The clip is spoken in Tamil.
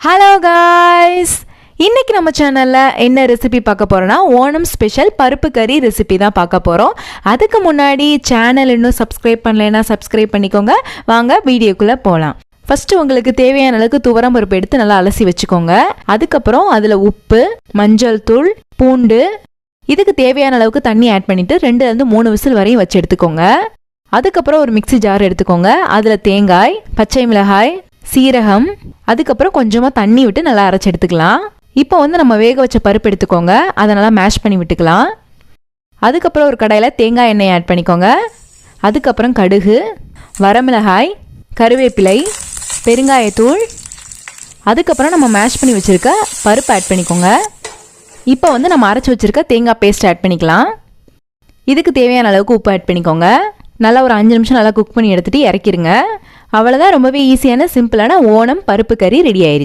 ஹலோ காய்ஸ், இன்னைக்கு நம்ம சேனலில் என்ன ரெசிபி பார்க்க போகிறோன்னா ஓணம் ஸ்பெஷல் பருப்பு கறி ரெசிபி தான் பார்க்க போகிறோம். அதுக்கு முன்னாடி சேனல் இன்னும் சப்ஸ்கிரைப் பண்ணலைன்னா சப்ஸ்கிரைப் பண்ணிக்கோங்க. வாங்க வீடியோக்குள்ளே போகலாம். ஃபஸ்ட்டு உங்களுக்கு தேவையான அளவுக்கு துவரம் பருப்பு எடுத்து நல்லா அலசி வச்சுக்கோங்க. அதுக்கப்புறம் அதில் உப்பு, மஞ்சள் தூள், பூண்டு, இதுக்கு தேவையான அளவுக்கு தண்ணி ஆட் பண்ணிவிட்டு 2-3 விசில் வரையும் வச்சு எடுத்துக்கோங்க. அதுக்கப்புறம் ஒரு மிக்சி ஜார் எடுத்துக்கோங்க. அதில் தேங்காய், பச்சை மிளகாய், சீரகம், அதுக்கப்புறம் கொஞ்சமாக தண்ணி விட்டு நல்லா அரைச்சி எடுத்துக்கலாம். இப்போ நம்ம வேக வச்ச பருப்பு எடுத்துக்கோங்க. அதை நல்லா மேஷ் பண்ணி விட்டுக்கலாம். அதுக்கப்புறம் ஒரு கடாயில் தேங்காய் எண்ணெய் ஆட் பண்ணிக்கோங்க. அதுக்கப்புறம் கடுகு, வரமிளகாய், கருவேப்பிலை, பெருங்காயத்தூள், அதுக்கப்புறம் நம்ம மேஷ் பண்ணி வச்சுருக்க பருப்பு ஆட் பண்ணிக்கோங்க. இப்போ நம்ம அரைச்சி வச்சுருக்க தேங்காய் பேஸ்ட் ஆட் பண்ணிக்கலாம். இதுக்கு தேவையான அளவுக்கு உப்பு ஆட் பண்ணிக்கோங்க. நல்லா ஒரு 5 நிமிஷம் நல்லா குக் பண்ணி எடுத்துகிட்டு இறக்கிடுங்க. அவ்வளோதான், ரொம்பவே ஈஸியான சிம்பிளான ஓணம் பருப்பு கறி ரெடி ஆயிடுச்சு.